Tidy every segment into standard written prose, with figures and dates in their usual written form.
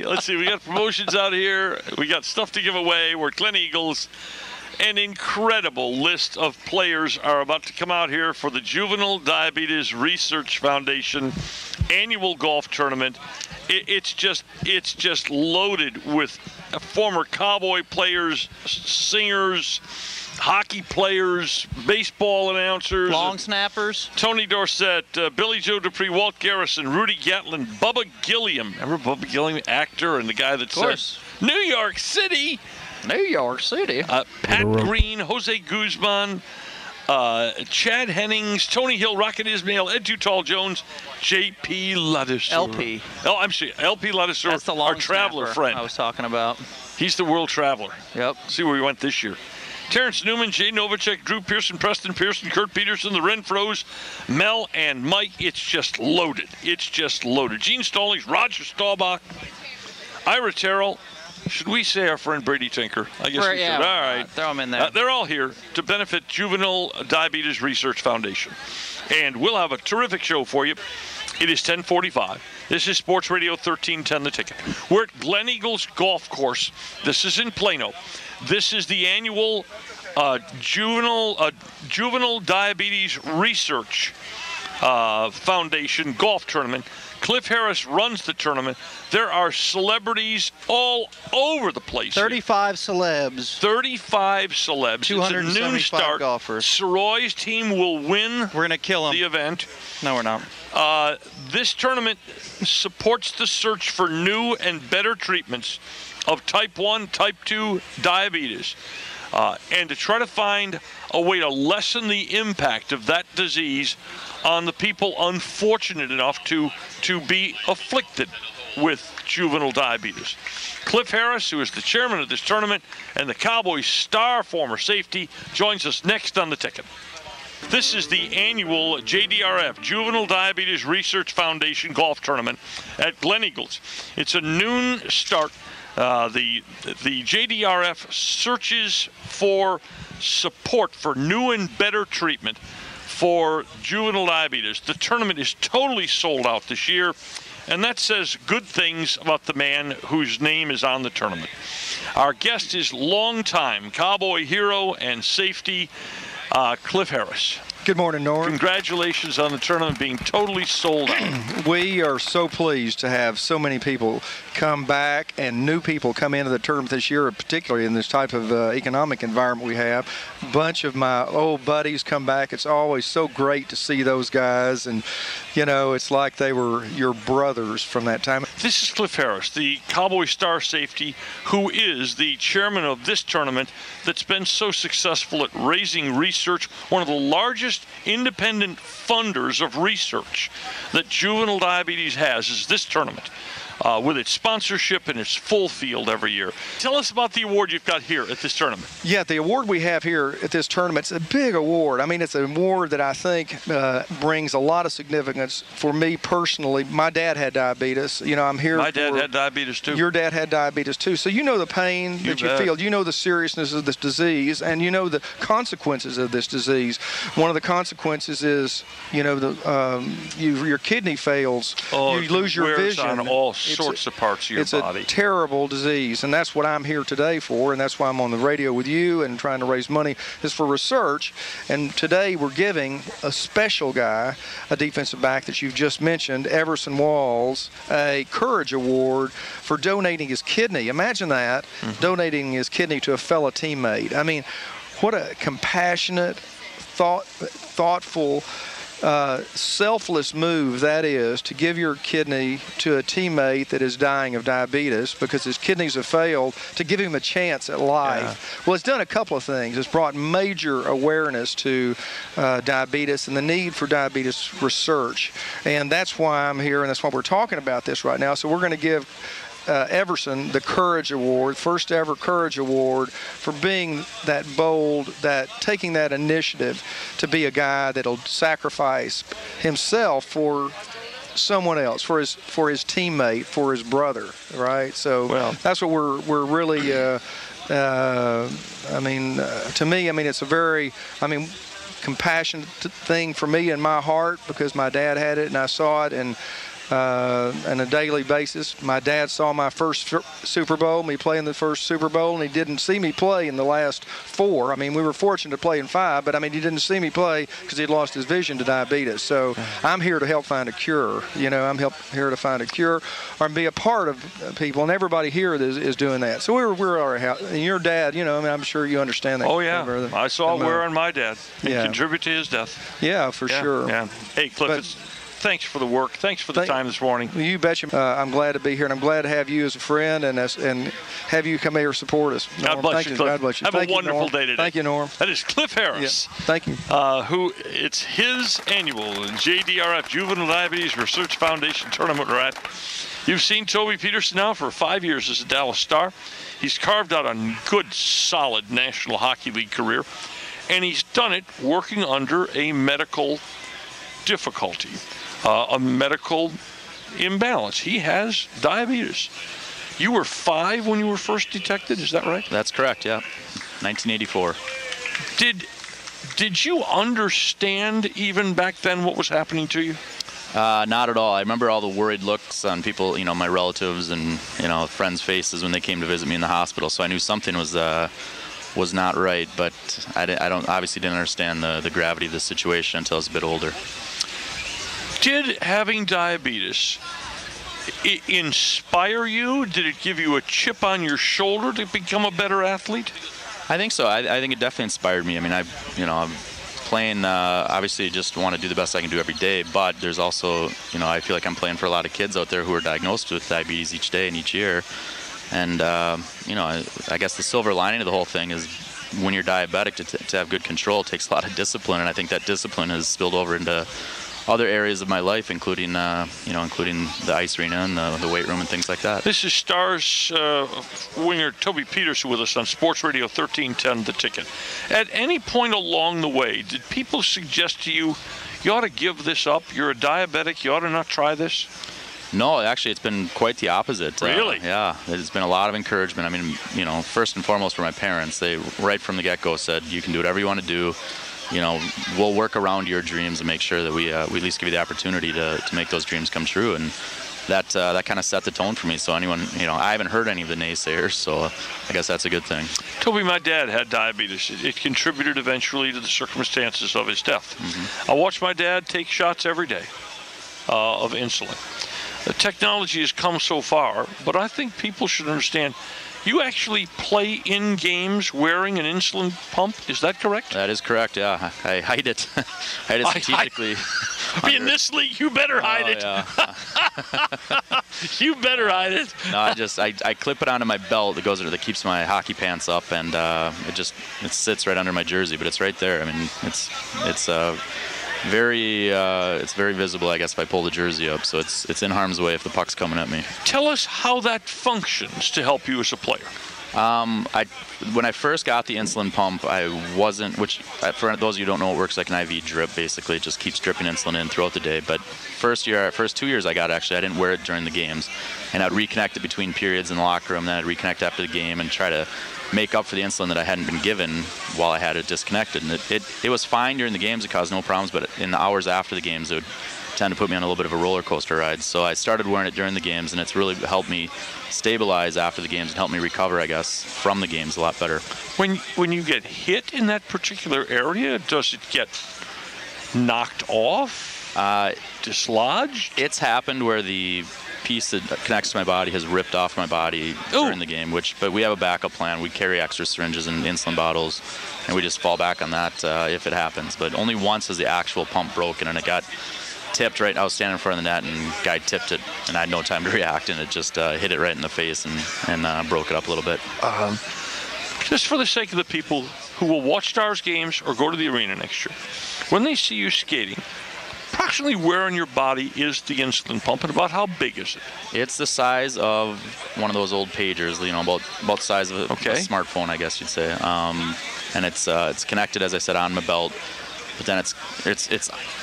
Let's see, we got promotions out here. We got stuff to give away. We're Glen Eagles. An incredible list of players are about to come out here for the Juvenile Diabetes Research Foundation annual golf tournament. It's just loaded with former Cowboy players, singers, hockey players, baseball announcers, long snappers, Tony Dorsett, Billy Joe Dupree, Walt Garrison, Rudy Gatlin, Bubba Gilliam. Remember Bubba Gilliam, actor, and the guy that says New York City. New York City. Pat Green, Jose Guzman, Chad Hennings, Tony Hill, Rocket Ismail, Ed Tall Jones, J.P. Ladisur. LP. Oh, I'm sorry, LP Ladisur, that's the long our traveler friend. I was talking about. He's the world traveler. Yep. See where we went this year. Terrence Newman, Jay Novacek, Drew Pearson, Preston Pearson, Kurt Peterson, the Renfros, Mel, and Mike. It's just loaded. It's just loaded. Gene Stallings, Roger Staubach, Ira Terrell. Should we say our friend Brady Tinker? I guess we should. All right. Throw them in there. They're all here to benefit Juvenile Diabetes Research Foundation. And we'll have a terrific show for you. It is 10:45. This is Sports Radio 1310 The Ticket. We're at Glen Eagles Golf Course. This is in Plano. This is the annual Juvenile Diabetes Research Foundation golf tournament. Cliff Harris runs the tournament. There are celebrities all over the place. 35 celebs. 35 celebs. 275 it's a noon start. golfers. Saroy's team will win We're going to kill them. the event. No, we're not. This tournament supports the search for new and better treatments of type 1, type 2 diabetes. And to try to find a way to lessen the impact of that disease on the people unfortunate enough to be afflicted with juvenile diabetes. Cliff Harris, who is the chairman of this tournament and the Cowboys' star former safety, joins us next on The Ticket. This is the annual JDRF, Juvenile Diabetes Research Foundation golf tournament at Glen Eagles. It's a noon start. The JDRF searches for support for new and better treatment for juvenile diabetes. The tournament is totally sold out this year, and that says good things about the man whose name is on the tournament. Our guest is longtime Cowboy hero and safety, Cliff Harris. Good morning, Norm. Congratulations on the tournament being totally sold out. We are so pleased to have so many people come back and new people come into the tournament this year, particularly in this type of economic environment we have. A bunch of my old buddies come back. It's always so great to see those guys, and you know, it's like they were your brothers from that time. This is Cliff Harris, the Cowboy star safety, who is the chairman of this tournament that's been so successful at raising research, one of the largest independent funders of research that juvenile diabetes has is this tournament. With its sponsorship and its full field every year. Tell us about the award you've got here at this tournament. Yeah, the award we have here at this tournament, it's a big award. I mean, it's an award that I think brings a lot of significance for me personally. My dad had diabetes. You know, I'm here. My dad had diabetes too. Your dad had diabetes too. So you know the pain that you feel. You know the seriousness of this disease, and you know the consequences of this disease. One of the consequences is, you know, your kidney fails. Oh, you lose your vision. On all sorts of parts of your body. It's a terrible disease, and that's what I'm here today for, and that's why I'm on the radio with you and trying to raise money, is for research. And today we're giving a special guy, a defensive back that you've just mentioned, Everson Walls, a Courage Award for donating his kidney. Imagine that, donating his kidney to a fellow teammate. I mean, what a compassionate, thoughtful, selfless move that is, to give your kidney to a teammate that is dying of diabetes because his kidneys have failed, to give him a chance at life. Yeah. Well, it's done a couple of things. It's brought major awareness to diabetes and the need for diabetes research, and that's why I'm here, and that's why we're talking about this right now. So we're going to give Everson the Courage Award, first ever Courage Award, for being that bold, that taking that initiative to be a guy that'll sacrifice himself for someone else, for his teammate, for his brother, right? So that's what we're really. I mean, to me, I mean, it's a very, compassionate thing for me in my heart, because my dad had it and I saw it, and on a daily basis. My dad saw my first Super Bowl, me play in the first Super Bowl, and he didn't see me play in the last 4. I mean, we were fortunate to play in 5, but I mean, he didn't see me play because he'd lost his vision to diabetes. So I'm here to help find a cure. You know, I'm here to find a cure or be a part of people, and everybody here is doing that. So we're our house. And your dad, you know, I mean, I'm sure you understand that. Oh yeah, I saw it wear on my dad and contribute to his death. Yeah, for sure. Yeah. Hey, Cliff, thanks for the work. Thanks for the time this morning. You betcha. I'm glad to be here, and I'm glad to have you as a friend and have you come here and support us. God bless you, Cliff. God bless you. Have a wonderful day today. Thank you, Norm. That is Cliff Harris. Yeah. Thank you. It's his annual JDRF Juvenile Diabetes Research Foundation tournament we're at. You've seen Toby Peterson now for 5 years as a Dallas Star. He's carved out a good, solid National Hockey League career, and he's done it working under a medical difficulty, a medical imbalance. He has diabetes. You were 5 when you were first detected, is that right? That's correct, yeah. 1984. Did you understand even back then what was happening to you? Not at all. I remember all the worried looks on people, you know, my relatives and, you know, friends' faces when they came to visit me in the hospital. So I knew something was not right, but I obviously didn't understand the gravity of the situation until I was a bit older. Did having diabetes inspire you? Did it give you a chip on your shoulder to become a better athlete? I think so. I think it definitely inspired me. I mean, I'm playing, obviously just want to do the best I can do every day, but there's also, you know, I feel like I'm playing for a lot of kids out there who are diagnosed with diabetes each day and each year. And, you know, I guess the silver lining of the whole thing is when you're diabetic, to have good control takes a lot of discipline, and I think that discipline has spilled over into other areas of my life, including the ice arena and the weight room and things like that. This is Stars winger Toby Peterson with us on Sports Radio 1310 The Ticket. At any point along the way, did people suggest to you, you ought to give this up, you're a diabetic, you ought to not try this? No, actually, it's been quite the opposite. Really? Yeah, it's been a lot of encouragement. I mean, you know, first and foremost for my parents, they right from the get-go said, you can do whatever you want to do. You know, we'll work around your dreams and make sure that we at least give you the opportunity to make those dreams come true. And that kind of set the tone for me. So anyone, you know, I haven't heard any of the naysayers, so I guess that's a good thing. Toby, my dad had diabetes. It contributed eventually to the circumstances of his death. Mm-hmm. I watch my dad take shots every day of insulin. The technology has come so far, but I think people should understand you actually play in games wearing an insulin pump. Is that correct? That is correct, yeah. I hide it. I hide it strategically. In this league, you better hide it. Yeah. You better hide it. No, I clip it onto my belt that keeps my hockey pants up, and it sits right under my jersey, but it's right there. I mean, it's very visible, I guess, if I pull the jersey up. So it's in harm's way if the puck's coming at me. Tell us how that functions to help you as a player. When I first got the insulin pump, I wasn't, for those of you who don't know, it works like an IV drip, basically. It just keeps dripping insulin in throughout the day. But first 2 years I got, actually, I didn't wear it during the games. And I'd reconnect it between periods in the locker room, then I'd reconnect after the game and try to make up for the insulin that I hadn't been given while I had it disconnected. And it was fine during the games, it caused no problems, but in the hours after the games, it would tend to put me on a little bit of a roller coaster ride. So I started wearing it during the games, and it's really helped me stabilize after the games and help me recover, I guess, from the games a lot better. When you get hit in that particular area, does it get knocked off? Dislodged? It's happened where the piece that connects to my body has ripped off my body during the game, but we have a backup plan. We carry extra syringes and insulin bottles, and we just fall back on that if it happens. But only once has the actual pump broken, and it got tipped right. I was standing in front of the net, and the guy tipped it, and I had no time to react, and it just hit it right in the face and broke it up a little bit. Just for the sake of the people who will watch Stars games or go to the arena next year, when they see you skating, approximately where on your body is the insulin pump, and about how big is it? It's the size of one of those old pagers, you know, about the size of a smartphone, I guess you'd say. And it's connected, as I said, on my belt. But then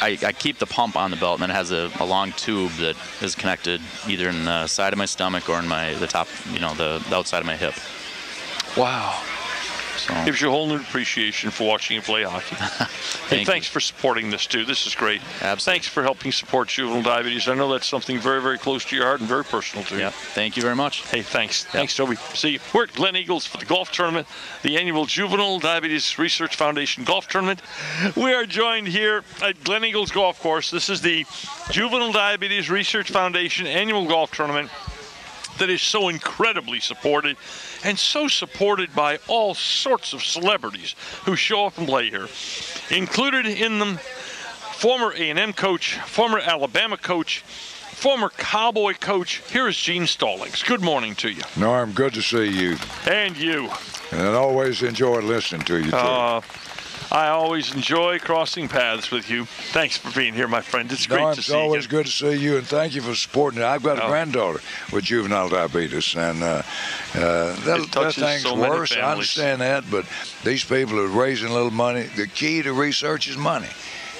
I keep the pump on the belt, and then it has a long tube that is connected either in the side of my stomach or in the top, you know, the outside of my hip. Wow. So. Gives you a whole new appreciation for watching you play hockey. Hey, thanks for supporting this, too. This is great. Absolutely. Thanks for helping support juvenile diabetes. I know that's something very, very close to your heart and very personal to you. Yep. Thank you very much. Hey, thanks. Thanks, Toby. See you. We're at Glen Eagles for the golf tournament, the annual Juvenile Diabetes Research Foundation golf tournament. We are joined here at Glen Eagles Golf Course. This is the Juvenile Diabetes Research Foundation annual golf tournament that is so incredibly supported and so supported by all sorts of celebrities who show up and play here. Included in them, former A&M coach, former Alabama coach, former Cowboy coach. Here is Gene Stallings. Good morning to you. Norm, good to see you. And you. And I always enjoy listening to you, too. I always enjoy crossing paths with you. Thanks for being here, my friend. It's great to see you. It's always good to see you, and thank you for supporting it. I've got a granddaughter with juvenile diabetes, and that thing's so many worse. families. I understand that, but these people are raising a little money. The key to research is money.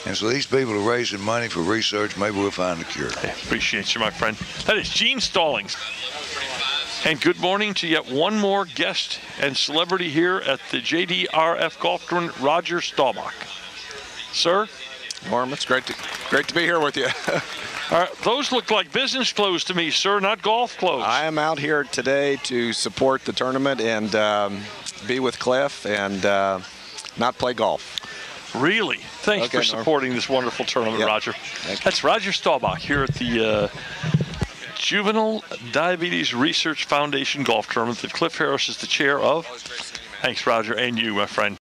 And so these people are raising money for research. Maybe we'll find a cure. I appreciate you, my friend. That is Gene Stallings. And good morning to yet one more guest and celebrity here at the JDRF Golf Tournament, Roger Staubach. Sir? Norm, it's great to be here with you. All right, those look like business clothes to me, sir, not golf clothes. I am out here today to support the tournament and be with Cliff and not play golf. Really? Thanks for supporting this wonderful tournament, Roger. That's Roger Staubach here at the Juvenile Diabetes Research Foundation Golf Tournament that Cliff Harris is the chair of. Thanks, Roger, and you, my friend.